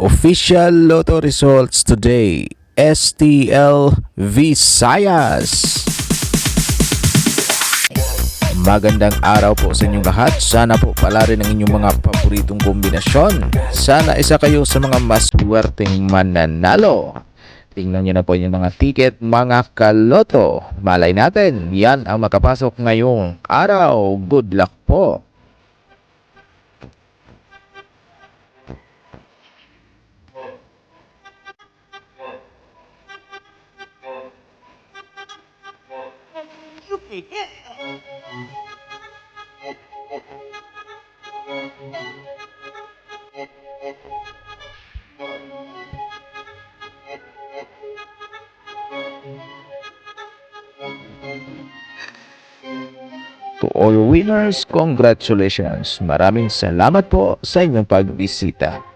Official Lotto results today. STL Visayas. Magandang araw po sa inyong lahat. Sana po pala rin ang inyong mga paboritong kombinasyon. Sana isa kayo sa mga mas swerteng mananalo. Tingnan nyo na po yung mga ticket, mga kaloto. Malay natin, yan ang makapasok ngayong araw. Good luck po. To all winners, congratulations. Maraming salamat po sa inyong pagbisita.